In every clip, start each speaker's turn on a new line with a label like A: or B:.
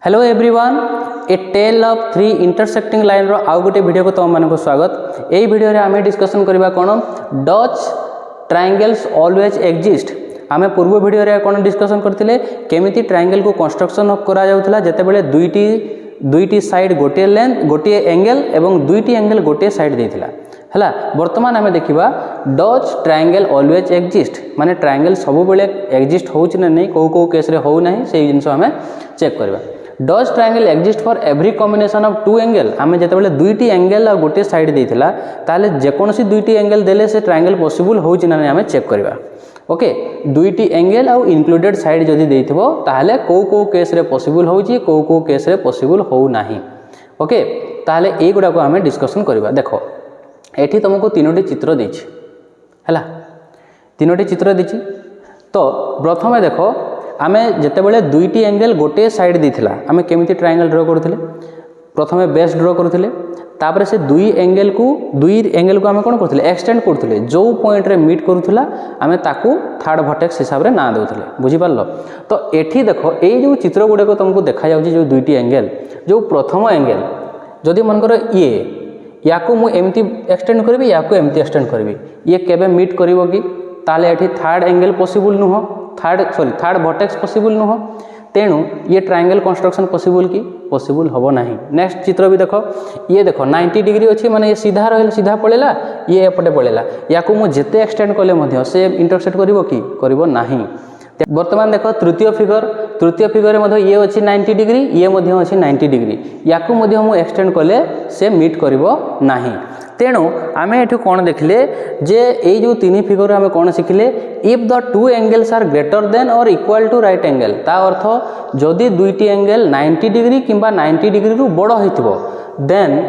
A: Hello everyone, a tale of three intersecting line रो आउ गोटे वीडियो को तुम मानक स्वागत। यही वीडियो रे आमे डिस्कशन करबा कोन डच ट्रायंगल्स ऑलवेज एग्जिस्ट। आमे पूर्व वीडियो रे कोन डिस्कशन करथिले केमिति ट्रायंगल को कंस्ट्रक्शन करा जाउथला जेते बेले दुईटी साइड गोटे लेंथ गोटे एंगल एवं दुईटी एंगल गोटे साइड देथिला हला। वर्तमान आमे देखिबा डच ट्रायंगल ऑलवेज एग्जिस्ट माने ट्रायंगल सब बेले एग्जिस्ट होउछ ना नै को केस रे हो नाही सेही जिंस आमे चेक करबा। Does triangle exist for every combination of two angle. आमे जेते बेले दुईटी एंगल आ गोटे साइड देथिला ताले जे कोनोसी दुईटी एंगल देले से ट्रायंगल पॉसिबल होउछ ना नै आमे चेक करबा। ओके, दुईटी एंगल आ इंक्लूडेड साइड जदी देथिबो ताले को केस रे पॉसिबल होउची को केस रे पॉसिबल हो नाही। ओके, ताले ए गुडा को आमे डिस्कशन करबा। देखो एठी तुमको तीनोटी चित्र देछि हला, तीनोटी चित्र देछि। तो प्रथमे देखो आमे जेते बेले दुईटी एंगल गोटे साइड देथिला आमे केमिति ट्रायंगल ड्रा करथिले। प्रथमे बेस ड्रा करथिले, तापर से दुई एंगल को आमे कोन करथिले एक्सटेंड करथिले। जो पॉइंट रे मीट करूथला आमे ताकू थर्ड वर्टेक्स हिसाब रे ना देउथिले, बुझि पारलो। तो एठी देखो ए जो चित्र गुडे को तुमको देखा जाउची जो दुईटी एंगल, जो प्रथम एंगल जदि मन करो याकू मु एमती एक्सटेंड करबी याकू एमती एक्सटेंड करबी, ये केबे मीट करिवो कि ताले एठी थर्ड एंगल पॉसिबल नुह, थर्ड वर्टेक्स पॉसिबल नुह। तेणु ये ट्रायंगल कंस्ट्रक्शन पॉसिबल कि पॉसिबल होबो नाही। नेक्स्ट चित्र भी देखो, ये देखो 90 डिग्री अछि माने ये सीधा रहले सीधा पळेला, ये एपटे पळेला। याकू मु जेते एक्सटेंड करले मध्य से इंटरसेक्ट करिवो कि करिवो नाही। वर्तमान देखो तृतीय फिगर मध्य ये अछि 90 डिग्री, ये मध्य अछि 90 डिग्री। याकू मध्य मु एक्सटेंड करले से मीट करिवो नाही। तेणु आमे एठु कोन देखले जे ए जो तीन फिगर आमे कोन सिखले, if the two angles are greater than or equal to right angle. ता अर्थ जदि दुईटी एंगल 90 डिग्री किंबा 90 डिग्री रु बड़ होइथिबो then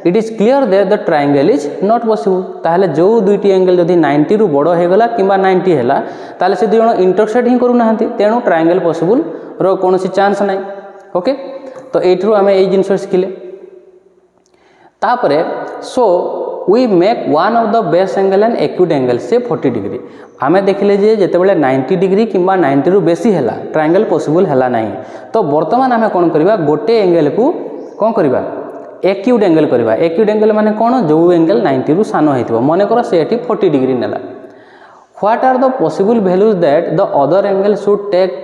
A: it is clear that the triangle is not possible. ताहले जो दुईटी एंगल जदि 90 रु बड़ हे गला किंबा 90 हैला ताहले से दुई जण इंटरसेक्ट ही करू नाहंती, तेणु ट्रायंगल पॉसिबल रो कोनोसी चांस नाही। ओके, तो एठरू आमे ए जिंस सिखिले। तापरे so we make one of the base angle and acute angle से 40 डिग्री। आमे देखिले जे जेते बेले 90 डिग्री किंबा 90 रु बेसी हैला ट्रायंगल पॉसिबल हैला नाही। तो वर्तमान आमे कोन करबा गोटे एंगल को कोन करबा एक्यूट एंगल करबा। एक्यूट एंगल माने कोन, जो एंगल 90 रु सानो हेतिबो, माने करो से एठी 40 डिग्री नेला। What are the possible values that the other angle should take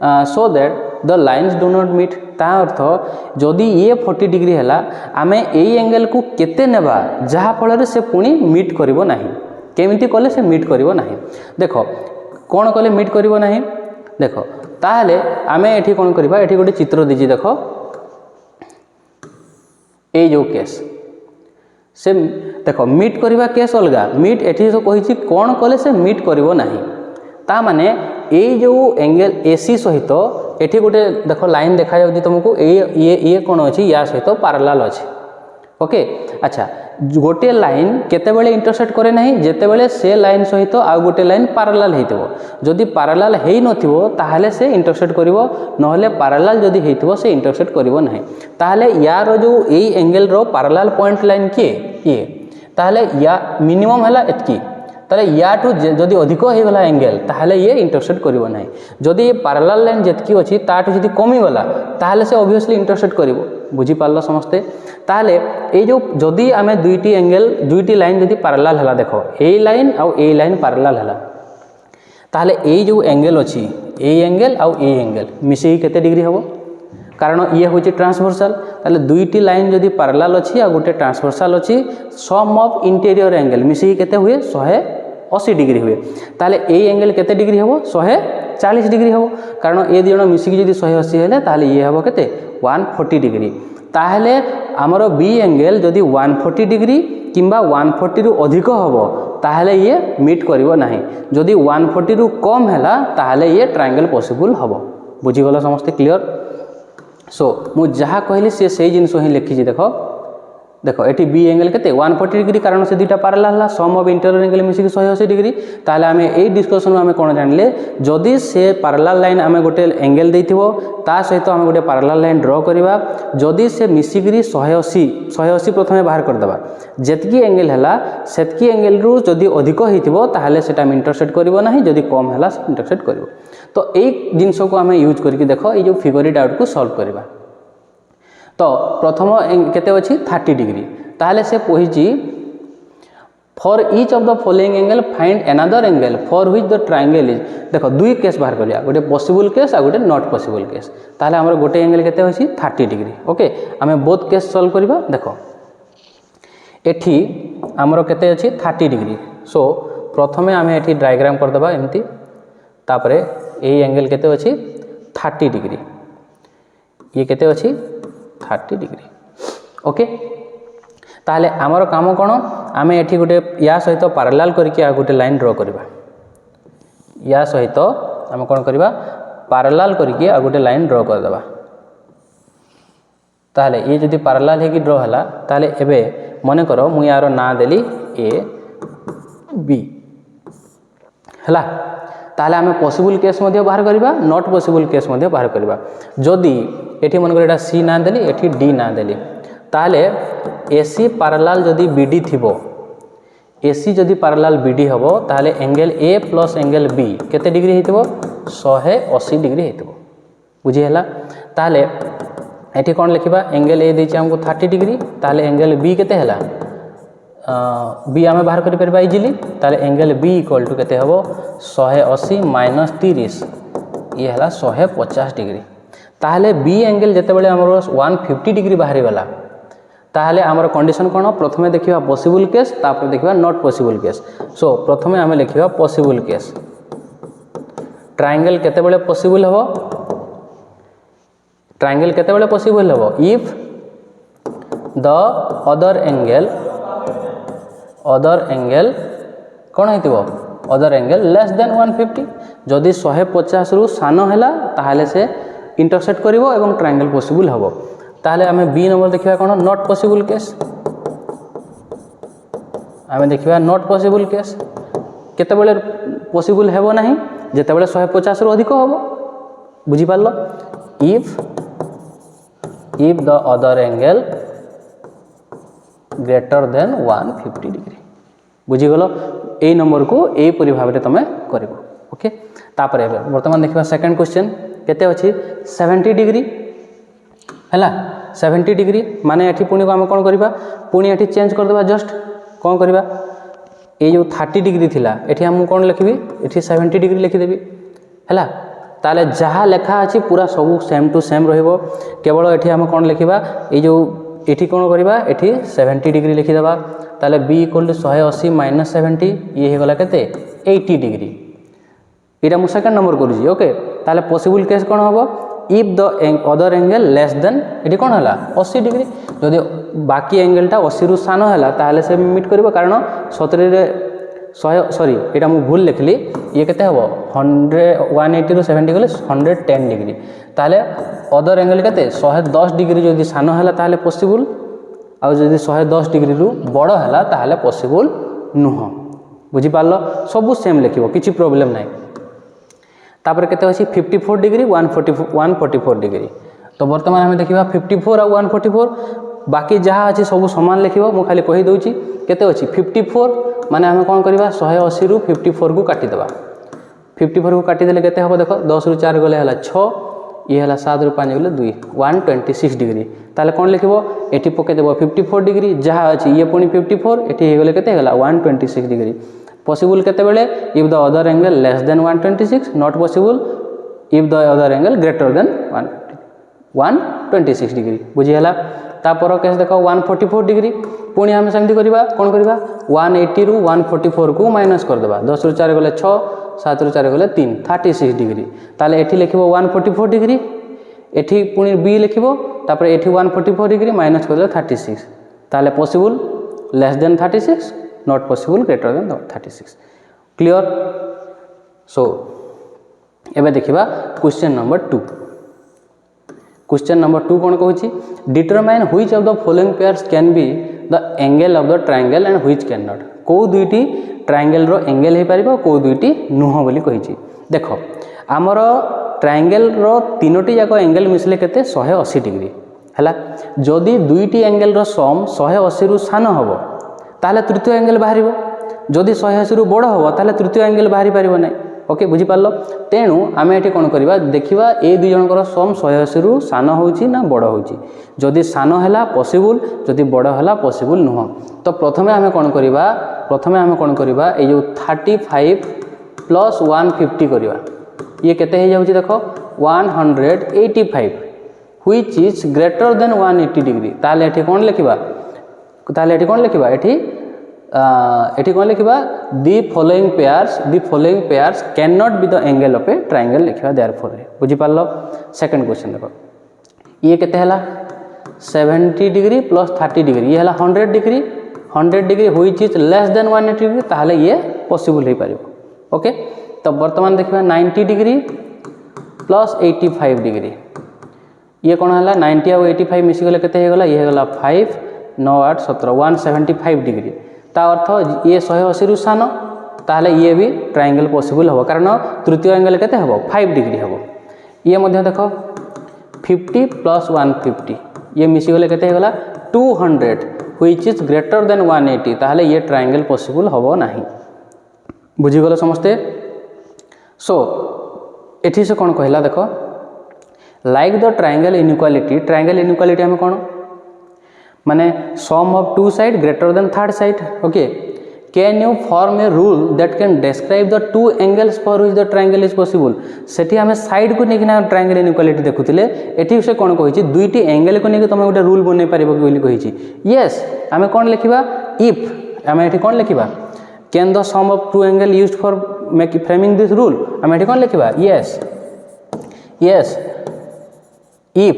A: so that the lines do not meet. ता अर्थ जदि ये 40 डिग्री हैला आमे एई एंगल को केते नेबा जहा फल से पुणी मीट करिवो नाही। केमिति कले से मीट करिवो नाही, देखो कोन कले मीट करिवो नाही। देखो ताहले आमे एठी कोन करबा, एठी गोटे चित्र दिजी देखो, ए जो केस से देखो मीट करबा केस अलगा, मीट एठी जो कहिछि कोन कले से मीट करिवो नाही। ता माने ए जो एंगल एसी सहित एठी गोटे देखो लाइन देखा जाउछि तुमको, ये कोन अछि या सहित पैरेलल अछि। ओके, अच्छा गोटे लाइन केते बेले इंटरसेक्ट करे नाही जेते बेले से लाइन सहित आ गोटे लाइन पैरेलल हेतिबो। जदि पैरेलल हेइ नथिबो ताहले से इंटरसेक्ट करिवो, नहले पैरेलल जदि हेतिबो से इंटरसेक्ट करिवो नाही। ताहले यार जो एई एंगल रो पैरेलल पॉइंट लाइन के ये, ताहले या मिनिमम हला एतकी, ताले याठू जदि अधिक हो गला एंगल ताहले ये इंटरसेक्ट करिवो नाही। जदि ये पैरेलल लाइन जेतकी अछि ताठू जदि कमी गला ताहले से ऑब्वियसली इंटरसेक्ट करिवो, बुझी पारलो समस्ते। ताहले ए जो जदि आमे दुईटी एंगल दुईटी लाइन जदि पैरेलल हला, देखो ए लाइन आ ए लाइन पैरेलल हला, ताहले ए जो एंगल अछि A angle uh A angle मिसे केते डिग्री हबो, कारण ये होची ट्रांसवर्सल। ताले दुईटी लाइन जदि पैरेलल अछि आ गोटे ट्रांसवर्सल अछि, सम ऑफ इंटीरियर एंगल मिसे केते हुए 180 डिग्री हुए। ताले ए एंगल केते डिग्री हबो 140 डिग्री हबो, कारण ए दिजण मिसिक जदि 180 हेले ताले ये हबो केते 140 डिग्री। ताहले हमरो बी एंगल जदि 140 डिग्री किंबा 140 रु अधिक हबो ताहले ये मीट करिवो नाही। जदि 140 रु कम हैला ताहले ये ट्रायंगल पॉसिबल हबो, बुझी गलो समस्ते, क्लियर। सो मु जहा कहली से सही जिनस ही लिखी देखो, देखो एटी बी एंगल केते 140 डिग्री, कारण से दुईटा पैरेलल हला, सम ऑफ इंटीरियर एंगल मिसिक 180 डिग्री। ताले आमे ए डिस्कशन आमे कोन जानले, जदि से पैरेलल लाइन आमे गोटे एंगल देथिबो ता सहित आमे गोटे पैरेलल लाइन ड्रा करबा, जदि से मिसिकरी 180 प्रथमे बाहर कर देबा, जेतकी एंगल हला सेतकी एंगल रु जदि अधिक हेतिबो ताहले सेटा इंटरसेक्ट करिवो नाही, जदि कम हला इंटरसेक्ट करिवो। तो ए जिंस को आमे यूज करके देखो ए जो फिगर डाउट को सॉल्व करबा। तो प्रथम केते अछि 30 डिग्री ताहले से कहिछि for each of the following angle find another angle for which the triangle is देखो दुई केस बाहर करिया गोटे पॉसिबल केस आ गोटे नॉट पॉसिबल केस ताहले हमर गोटे एंगल केते अछि 30 डिग्री ओके आमे बोथ केस सॉल्व करबा देखो एठी हमर केते अछि 30 डिग्री सो प्रथमे आमे एठी डायग्राम कर देबा एम्ति तापरे एही एंगल केते अछि 30 डिग्री ये केते अछि 30 डिग्री ओके ताहले आमर काम कोन आमे एठी गोटे या सहित पैरेलल करके आ गोटे लाइन ड्रा करबा या सहित आमे कोन करबा पैरेलल करके आ गोटे लाइन ड्रा कर देबा ताहले ये जदी पैरेलल हे कि ड्रा हला ताहले एबे मने करो मु यार ना देली ए बी हला ताहले आमे पॉसिबल केस मध्ये बाहर करबा नॉट पॉसिबल केस मध्ये बाहर करबा जदी एठी मन कर एटा सी ना देली एठी डी ना देली ताहले एसी पैरेलल जदी बीडी थिबो एसी जदी पैरेलल बीडी हबो ताहले angle A plus angle B केते डिग्री हेतिबो 180 डिग्री हेतिबो बुझी हला ताहले एठी कोन लिखिबा एंगल ए देछि हमको 30 डिग्री ताहले एंगल बी केते हला बी आमे बाहर करि परबा इजीली ताहले एंगल बी इक्वल टू केते हबो 180 माइनस 30 ये हला 150 डिग्री ताहले बी एंगल जते बेले हमरो 150 डिग्री बाहरी वाला ताहले हमर कंडीशन कोन प्रथमे देखिबा पॉसिबल केस तापर देखिबा नॉट पॉसिबल केस सो प्रथमे आमे लिखिबा पॉसिबल केस ट्रायंगल केते बेले पॉसिबल हबो ट्रायंगल केते बेले पॉसिबल हबो इफ द अदर एंगल कोन हेतिबो अदर एंगल लेस देन 150 जदी 150 रु सानो हैला ताहले से इंटरसेक्ट करिवो एवं ट्रायंगल पॉसिबल हबो ताहले आमे बी नंबर देखिबा कोन नॉट पॉसिबल केस आमे देखिबा नॉट पॉसिबल केस केते बेले पॉसिबल हेबो नाही जेते बेले 150 रु अधिक हबो बुझी पारलो if the other angle greater than 150 degree बुझी गलो ए नंबर को ए परि भाबरे तमे करबो ओके तापरे वर्तमान देखिबा सेकंड क्वेश्चन केते अछि 70 डिग्री हैला 70 डिग्री माने एठी पुणी को हम कोन करबा पुणी एठी चेंज कर देबा जस्ट कोन करबा ए जो 30 डिग्री थिला एठी हम कोन लिखबी एठी 70 डिग्री लिखि देबी हैला ताले जहा लेखा अछि पूरा सब सेम टू सेम रहइबो केवल एठी हम कोन लिखबा ए जो एठी कोन करबा एठी 70 डिग्री लिखि देबा ताले b इक्वल टू 180 माइनस 70 ये हे गला केते 80 डिग्री एटा मु सेकंड नंबर करूजी ओके ताले पॉसिबल केस कोन होबो if the other angle less than एटी कोन हला 80 डिग्री जदि बाकी एंगलटा 80 रु सानो हला ताले से मीट करबो कारण 70 रे 100 सॉरी एटा मु भूल लिखली ये केते हबो 180 रु 70 गले 110 डिग्री ताले अदर एंगल केते 110 डिग्री जदि सानो हला ताले पॉसिबल आ जदि 110 डिग्री रु बड़ हला ताले पॉसिबल नुह बुझी पारलो सब सेम लिखिबो किछि प्रॉब्लम नाही तापर केते अछि 54 डिग्री 144 डिग्री तो वर्तमान हम देखिबा 54 आ 144 बाकी जहा अछि सब समान लिखिबो मु खाली कहि दउची केते अछि 54 माने हम कोन करबा 180 रु 54 को काटि देबा 54 को काटि देले केते हबो देखो 10 रु 4 गले हला 6 ये हला 7 रु 5 गले 2 126 डिग्री ताले कोन लिखिबो एठी पके देबो 54 डिग्री जहा अछि ये पुनी 54 एठी हे गले केते हला 126 डिग्री पॉसिबल केते बेले if the other angle less then 126 not possible if the other angle greater then 126 degree बुझी हला तापर केस देखो 144 डिग्री पुणी हम सेमती करबा कोन करबा 180 रु 144 को माइनस कर देबा 10 रु 4 गले 6 7 रु 4 गले 3 36 डिग्री ताले एठी लिखिबो 144 डिग्री एठी पुणी बी लिखिबो तापर एठी 144 डिग्री माइनस कर देबा 36 ताले possible less than 36 not possible greater than 36 clear so एबे देखिबा क्वेश्चन नंबर 2 क्वेश्चन नंबर 2 कोन कहूची determine which of the following pairs can be the angle of the triangle and which can not को दुईटी triangle रो angle हे परिबो को दुईटी नुह बोली कहिची देखो हमर ट्रायंगल रो तीनोटी जाको एंगल मिसले केते 180 डिग्री हला जदी दुईटी एंगल रो सम 180 रु सानो हबो ताले तृतीय एंगल बाहरिबो जदी 180 रु बड़ हबो ताले तृतीय एंगल बाहरी परिबो नै ओके बुझी पारलो तेणु आमे एठी कोन करबा देखिबा ए दुई जनकर सम 180 रु सान होउची ना बड़ होउची जदि सान हैला पॉसिबल जदि बड़ हैला पॉसिबल नुह तो प्रथमे आमे कोन करबा ए जो 35 प्लस 150 करबा ये केते हे जाउची देखो 185 which is greater than 180 degree ताले एठी कोन लिखिबा एठी कोन लिखिबा the following pairs can not be the angle of a triangle लिखिबा देयरफॉर बुझी पारलो सेकंड क्वेश्चन देखो ये केते हला 70 डिग्री प्लस 30 डिग्री ये हला 100 degree which is less than 180 degree ताले ये पॉसिबल हे पारिबो ओके तो वर्तमान देखिबा 90 डिग्री प्लस 85 डिग्री ये कौन है 90 और 85 मिसिगले केते गला ये गला 5 9 8 17 175 डिग्री ता अर्थ ये 180 रु सान ताले ये भी ट्रायंगल पॉसिबल हो कारण तृतीय एंगल केते हबो 5 डिग्री हबो ये मध्य देखो 50 प्लस 150 ये मिसिगले केते गला 200 व्हिच इज ग्रेटर देन 180 ताले ये ट्रायंगल पॉसिबल हबो नाही बुझी गलो समस्ते सो एठी से कौन कहला देखो लाइक द ट्रायंगल इनइक्वालिटी हमें कौन माने sum of two side greater than third side okay can you form a rule that can describe the two angles for which the triangle is possible सेठी हमें साइड को नेकिना triangle inequality देखुतिले एठी से कोन कहिछि दुईटी angle को नेकि तमे गोटे रूल बनै परिबो कि बोली कहिछि यस हमें कोन लिखिबा इफ हमें एठी कोन लिखिबा can the sum of two angle used for framing this rule हमें एठी कोन लिखिबा यस इफ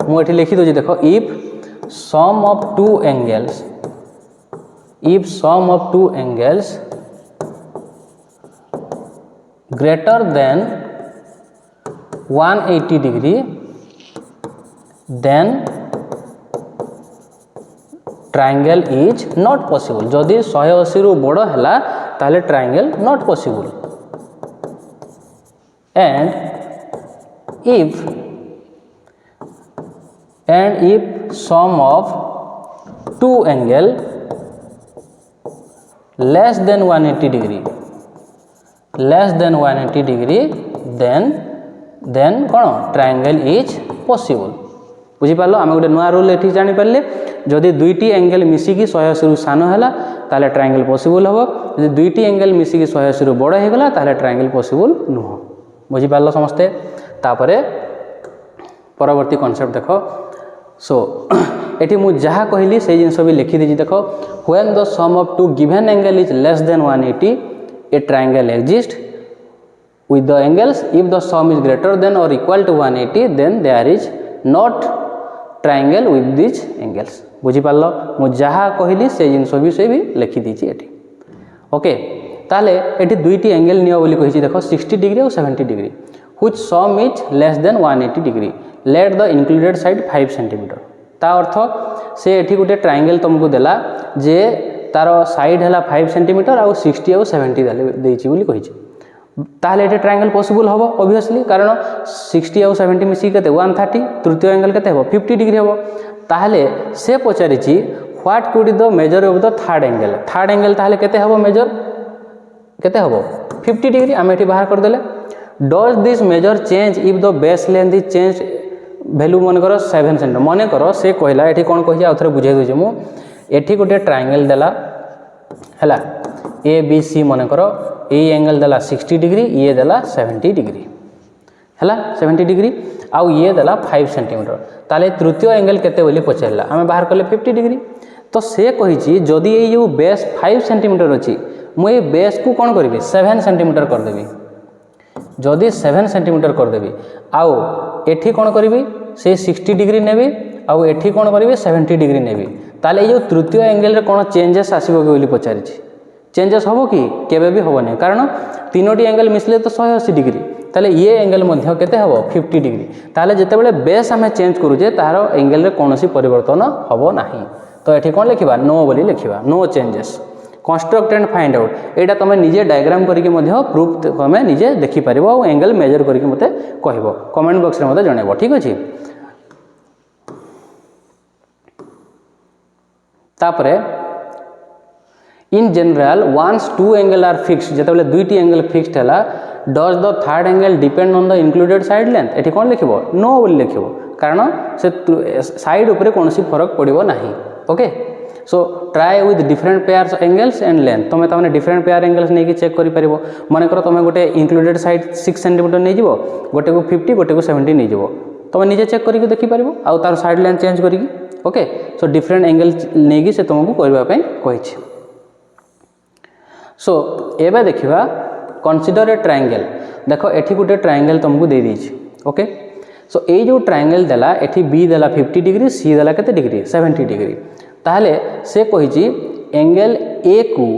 A: मुझे लिखी दूँ देखो if sum of two angles greater than 180 degree then triangle is not possible जदि 180 रु बड़ हैला ताले triangle not possible and if sum of two angle less than 180 degree then कौन ट्रायंगल इज पॉसिबल बुझी पारलो आमे गोटे नुआ रूल एठी जानि पारले जदि दुईटी एंगल मिसिकी 180 रु सान हैला ताले ट्रायंगल पॉसिबल हबो जदि दुईटी एंगल मिसिकी 180 रु बड़ हे गला ताले ट्रायंगल पॉसिबल नुह बुझी पारलो समस्ते तापरे परवर्ती कांसेप्ट देखो सो एटी मु जहाँ कहली से जिनस भी लिखी दीजिए देखो when the sum of two given angle is less than 180 a triangle exist with the angles if the sum is greater than or equal to 180 then there is not triangle with these angles बुझी पारलो मु जहाँ कहली से जिनस विषय भी लिखी दीची eighty okay ताले eighty दुईटी angle neo बोली कहिची देखो 60 डिग्री और 70 degree which sum is less than 180 degree let the included side 5 cm ता अर्थ से एठी गोटे ट्रायंगल तुमको देला जे तार साइड हैला 5 cm और 60 और 70 देइची बोली कहिची ताले एटे ट्रायंगल पॉसिबल हबो ऑब्वियसली कारण 60 और 70 मिसी केते 130 तृतीय एंगल केते हबो 50 डिग्री हबो ताले से पचारिची what could the measure of the third angle ताले केते हबो मेजर केते हबो 50 डिग्री हम एठी बाहर कर देले does this measure change if the base length is change value मन करो 7 cm मन करो से कहला एठी कोन कहि आउथरे बुझाई दोजे मु एठी गोटे ट्रायंगल देला हैला ए बी सी मन करो ए एंगल देला 60 डिग्री ये देला 70 डिग्री हैला 70 डिग्री आउ ये देला 5 cm ताले तृतीय एंगल केते बोली पचारला हमें बाहर करले 50 डिग्री तो से कहिची जदी ए जो बेस 5 cm अछि मु ए बेस को कोन करबी 7 cm कर देबी जदी 7 cm कर देबी आउ एठी कोन करबी से 60 डिग्री नेबी आउ एठी कोन करबी 70 डिग्री नेबी ताले ए जो तृतीय एंगल रे कोन चेंजेस आसीबो के बोली पचारिची चेंजेस होबो कि केबे भी होबो नै कारण तीनोटी एंगल मिसले तो 180 डिग्री ताले ये एंगल मध्य केते होबो 50 डिग्री ताले जते बेले बेस हमें चेंज करू जे तारो एंगल रे कोनोसी परिवर्तन होबो नाही तो एठी कोन लिखिबा नो बोली लिखिबा no changes construct and find out एटा तमे निजे डायग्राम करके मध्य प्रूफ तमे निजे देखि परिबो और एंगल मेजर करके मते कहबो कमेंट बॉक्स रे मते जणेबो ठीक अछि तापरे in general once two angle are fixed जिते दुईटी एंगल फिक्स्ड है does the third angle depend on the included side length एटी कौन लिख नो बोली लिख कारण से साइड उपरे कौन फरक पड़ो ना okay so try with different pairs angles and length तुम्हें तमें डिफरेंट पेयर एंगल्स नहीं चेक कर मनकर तुम गोटे इंक्लूडेड साइड 6 सेंटीमीटर नहीं जीवो गोटे को 50 गोटे को 70 नहीं जीवो तुम निजे चेक करके देखिपर आउ तार साइड लेंथ चेंज करी ओके सो डिफरेंट एंगल नहीं से तुमको करने कही सो एबे देखिबा कंसीडर ए ट्रायंगल देखो एठी गोटे ट्रायंगल तुमको दे दीची ओके सो ये जो ट्रायंगल देला एठी बी देला 50 डिग्री सी देला केते डिग्री 70 डिग्री ताहले से कहिची एंगल ए को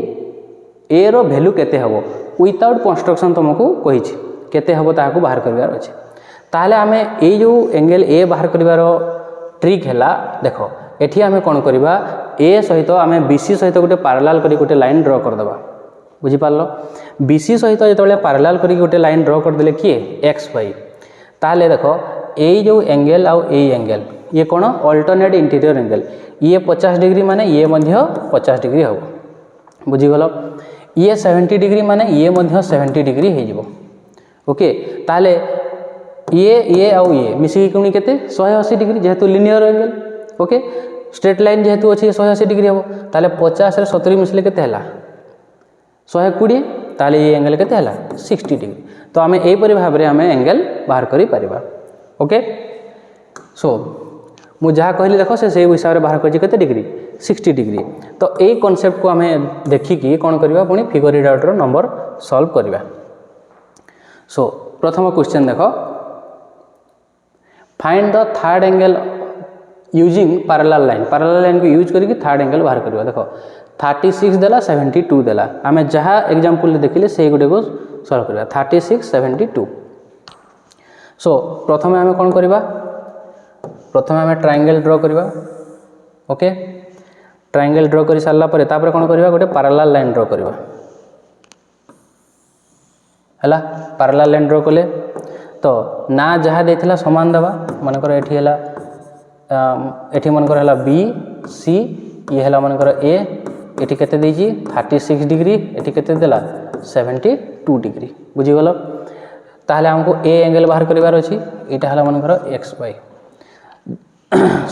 A: ए रो वैल्यू केते हबो विदाउट कंस्ट्रक्शन तुमको कहिची केते हबो ताको बाहर करबार अछि ताहले हमें ए जो एंगल ए बाहर करबार ट्रिक हैला देखो एठी हमें कोन करबा ए सहित हमें बीसी सहित गोटे पैरेलल करी गोटे लाइन ड्रा कर देबा बुझी पारलो बीसी सहित जेतबेले पैरेलल करी गोटे लाइन ड्रा कर देले किए एक्स वाई ताहले देखो ए जो एंगल आउ ए एंगल ये कौन अल्टरनेट इंटीरियर एंगल ये 50 डिग्री माने ये मध्य 50 डिग्री हम बुझीगल ये 70 डिग्री माने ये मध्य 70 डिग्री हो ओके ताले ये आउ ये मिसिकी कोनी केते 180 डिग्री जेहेतु linear angle okay straight line जेहेतु अच्छी 180 डिग्री हम ताले 50 रे 70 मिसले केते हला 120 ताले ये एंगल केते हला 60 डिग्री तो आम एपरी भाव में आम एंगल बाहर करि परिबा ओके सो मु जहाँ कहली देखो से हिसाब से बाहर कर डिग्री 60 डिग्री तो यही कॉन्सेप्ट को आम देखिकी कौन करवा पुणी figure it out number solve करवा सो प्रथम क्वेश्चन देख find the third angle using parallel line को यूज करके थर्ड एंगल बाहर करवा देखो 36 देला 72 देला आम जहाँ एग्जांपल देखिले से गुटे को सॉल्व करवा 36 72 सो प्रथम आम कौन करवा प्रथम आम ट्रायंगल ड्रॉ करवा ओके ट्रायंगल ड्रॉ कर सारा पर तापर कौन करवा गोटे पैरेलल लाइन ड्रॉ करवा है पैरेलल लाइन ड्रॉ कले तो ना जहाँ देथिला समान देवा मनकर एठी हला एठी मनकर हला बी सी ये हला मनकर ए एठी केते देजी 36 डिग्री एठी केते देला 72 डिग्री बुझीगल ताहले हमको ए एंगल बाहर करिवार अछि एटा हला मनकर एक्स वाई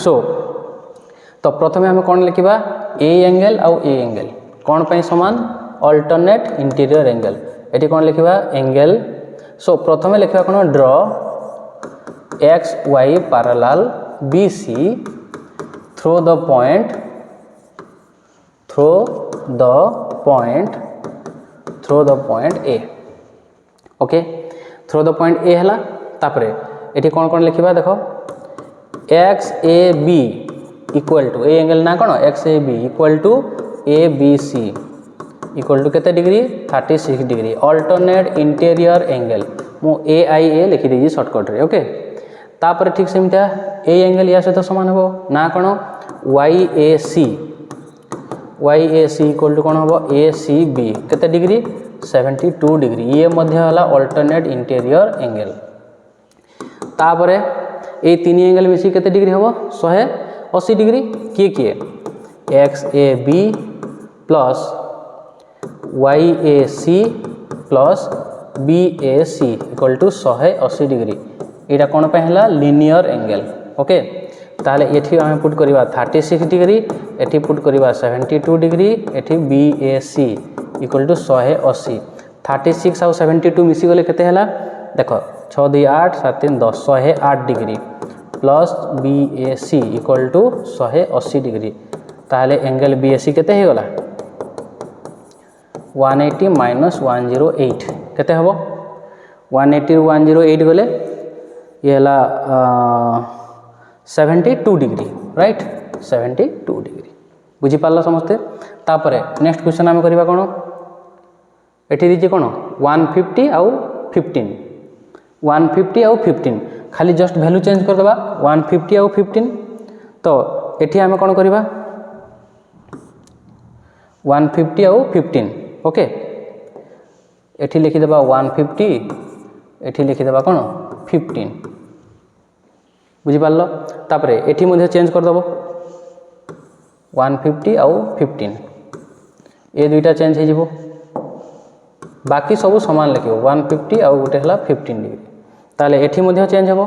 A: सो तो प्रथमे हम कौन लिखा ए एंगल आउ ए एंगल कौन पे समान अल्टरनेट इंटीरियर एंगल ये कौन लिखा एंगल सो प्रथमे लिखा कौन draw X Y parallel B C through the point A okay through the point A है तापरे ये कौन कौन लिखा देखो X A B equal to A angle ना कौन X A B equal to A B C equal to केते degree 36 degree alternate interior angle मु ए आई ए लिखी दीजिए शॉर्टकट रे ओके तापर ठीक सेमता ए एंगल या सहित समान हो ना कौन Y A C equal to कौन हम ए सी बी केते डिग्री 72 डिग्री ये मध्य हला अल्टरनेट इंटीरियर एंगल तापरे ये तीन एंगल मिसी केते डिग्री हम 180 डिग्री किए किए X A B plus Y A C plus B A C equal to 180 degree यहाँ कौन पे है लिनियर एंगल ओके ताले ये आम पुट करवा 36 डिग्री एठी पुट करवा 72 डिग्री एठी B A C equal to 180 36 आउ 72 मिसीगले केते हला देखो 6 2 8 7 3 10 108 degree plus B A C equal to 180 degree ताहले एंगल बी ए सी केते हो गला 180 माइनस 108 केते हबो 180 108 गले ये हला 72 डिग्री राइट 72 डिग्री बुझी पारला समस्ते तापरे नेक्स्ट क्वेश्चन आम करबा कोन एठी दीजिए कौन 150 आउ 15 150 आउ 15 खाली जस्ट वैल्यू चेंज कर देबा 150 आउ 15 तो एठी आम कौन करबा 150 आउ 15 ओके एठी लिखि देबा 150 एठी लिखि देबा कौन 15 बुझी पारलो तापरे एठी मध्ये चेंज कर दबो 150 आउ 15 ए दुईटा चेंज हो बाकी सब सामान लिख 150 आउ गोटे है 15 डिग्री ताले एठी मध्य चेंज हो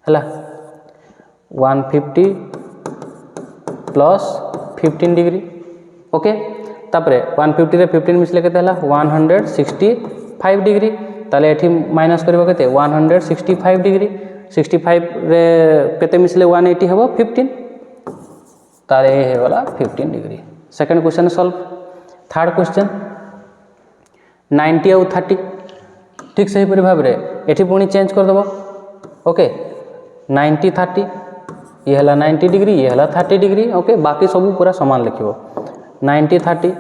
A: है 150 प्लस 15 डिग्री ओके तापरे 150 रे 15 मिसले केते हला 165 डिग्री ताले एठी माइनस करबो केते 165 डिग्री 65 रे केते मिसले 180 हबो 15 ताले हे वाला 15 degree second question solve third question 90 और 30 ठीक सही परि भाव रे एठी पुनी चेंज कर दबो ओके 90 30 ये हला 90 डिग्री ये हला 30 डिग्री ओके बाकी सब पूरा समान लिखिबो 90 30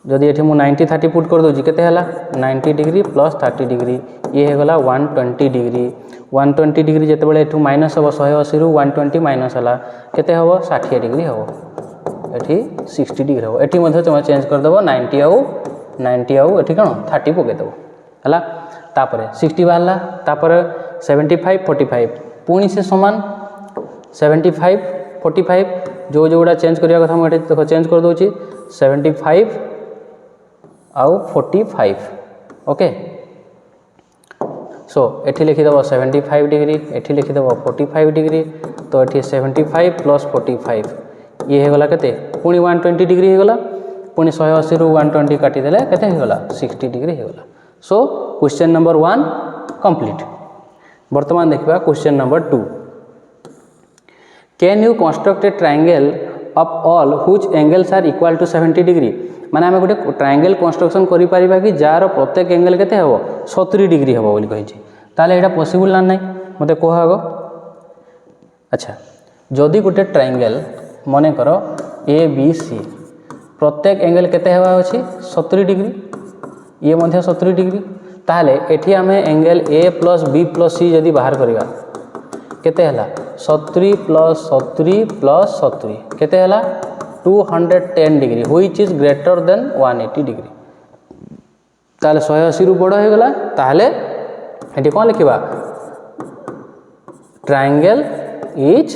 A: जदि एठी मु 90 30 पुट कर दोजी केते हला 90 डिग्री प्लस 30 डिग्री ये हे गला 120 डिग्री 120 डिग्री जते बेले एठू माइनस हबो 180 रु 120 माइनस हला केते हबो 60 डिग्री हबो एठी 60 डिग्री हबो एठी मध्ये तुम चेंज कर देबो 90 आउ एठी कोन 30 पके देबो हला तापरे 60 बाहला तापरे 75 45 पुणी से समान 75 45 जो जोड़ा चेंज करिया कथा म देखो चेंज कर दोची 75 आउ 45 ओके सो एठी लिखि देबो 75 डिग्री एठी लिखि देबो 45 डिग्री तो एठी 75 प्लस 45 ये हे गला केते पुणी 120 डिग्री हे गला पुणी 180 रु 120 काटी देले केते हे गला 60 डिग्री हे गला सो क्वेश्चन नंबर 1 कंप्लीट वर्तमान देखिबा question number 2 can you construct a triangle of all which angles are equal to 70 degree माने आमे गोटे ट्रायंगल कंस्ट्रक्शन करि परिबा कि जार प्रत्येक एंगल केते हबो 70 डिग्री हबो बोली कहि छी ताले एटा पॉसिबल ना नै मते कोहा आगो अच्छा जदि गोटे ट्रायंगल मने करो ए बी सी प्रत्येक एंगल केते हेबा अछि 70 डिग्री ये मध्य 70 डिग्री ताले एठी आमे angle A plus B plus C जदि बाहर करिबा केते हला 70 प्लस 70 केते हला 210 degree which is greater than 180 degree ताले 180 रु बड़ हो गला ताले एठी कोन लिखिबा ट्रायंगल इज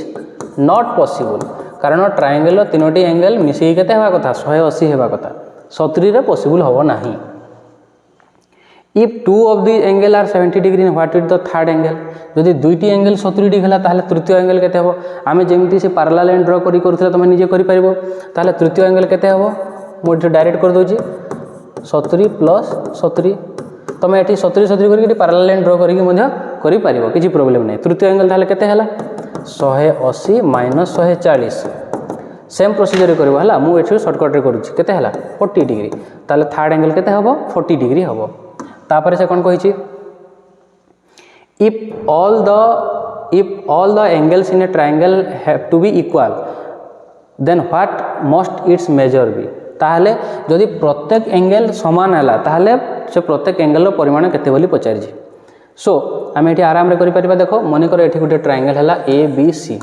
A: नॉट पॉसिबल कारण ट्रायंगल तीनोटी एंगल मिसी केते हेबा कथा 180 हेबा कथा 70 रे पॉसिबल होबो नाही If two of the angle are 70 degree, what is the third angle? जदि दुईटी एंगल 70 डिग्री है ताहले तृतीय एंगल केते हबो आमे जेमती से पैरेलल लाइन ड्रा करी करथले तमे निजे करि परिबो ताहले तृतीय एंगल केते हबो मो इथे डायरेक्ट कर दोची 70 प्लस 70 तमे एठी 70 70 करी पैरेलल लाइन ड्रा करी मध्य करि परिबो किछि प्रॉब्लम नै तृतीय एंगल ताहले केते हला 180 माइनस 140 सेम प्रोसीजर करबो हला मु एठी शॉर्टकट रे करूची केते हला 40 डिग्री ताहले थर्ड एंगल केते हबो 40 डिग्री हबो तापर से कौन कही if all the angles in a triangle have to be equal then what must its measure be ताहले जदि प्रत्येक एंगल समान है ताहले से प्रत्येक एंगल रो परिमाण केते बोली पचारि सो आम एठी आराम रे करि परिबा देखो मन कर एठी गोटे ट्रायंगल हला ए बी सी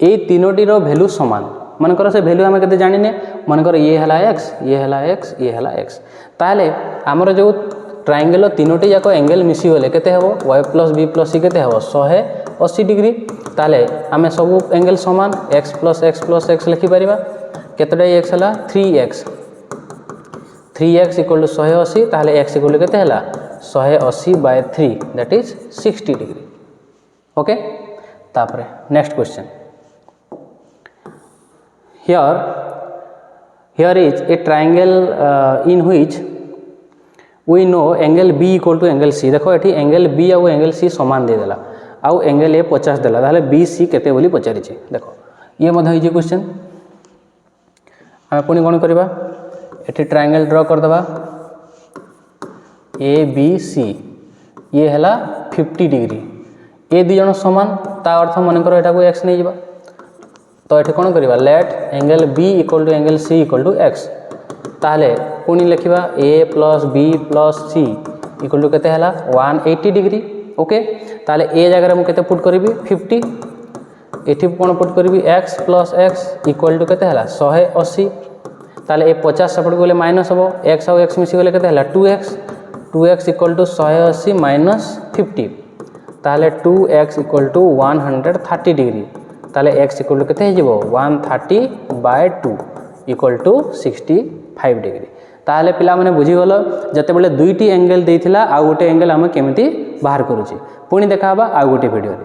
A: ए तीनोटी रो वैल्यू समान मन कर से वैल्यू आम केते जानिने मन कर ये हला x ये हला x ये हला x ताहले हमर जो ट्रायंगल तीनोटी जाको एंगल मिसी होले केते हबो y plus b plus c केते हबो 180 डिग्री ताहले आमे सब एंगल समान x प्लस x लिखि परिबा केतेटा x हला 3x इक्वल टू 180 ताहले x इक्वल केते हला 180 by 3 that is 60 degree okay तापरे next question here is a triangle in which we know angle B equal to angle C देखो एठी angle B और angle C समान दे देला आउ एंगल A 50 देला ताले BC केते बोली पचारि छी देखो ये मध होई जे क्वेश्चन हम पुनी कोन करबा एठी ट्रायंगल ड्रा कर देबा ABC ये हला 50 डिग्री ए दि जण समान ता अर्थ मन करो एटा को x नै जिबा तो ये कौन करवा let angle B equal to angle C equal to X ताहले पुणी लिखा A plus B plus C equal to केते हला 180 डिग्री ओके ताहले ए जगह मुझे पुट करी 50 एठी कौन पुट करी X plus X equal to केते हला 180 ताहले ए 50 सपट गले माइनस हम एक्स आउ एक्स मिसी गले केते हला 2x इक्वल टू 180 माइनस 50 ताहले 2x इक्वल टू 130 डिग्री ताले x इक्वल टू केते हो 130/2 इक्वल टू 65 डिग्री। ताहले पिला माने बुझी गलो जते बेले दुईटी एंगल देइथिला आ गोटे एंगल हम केमिति बाहर करूची। पुणी देखा बा आ गोटे वीडियो रे।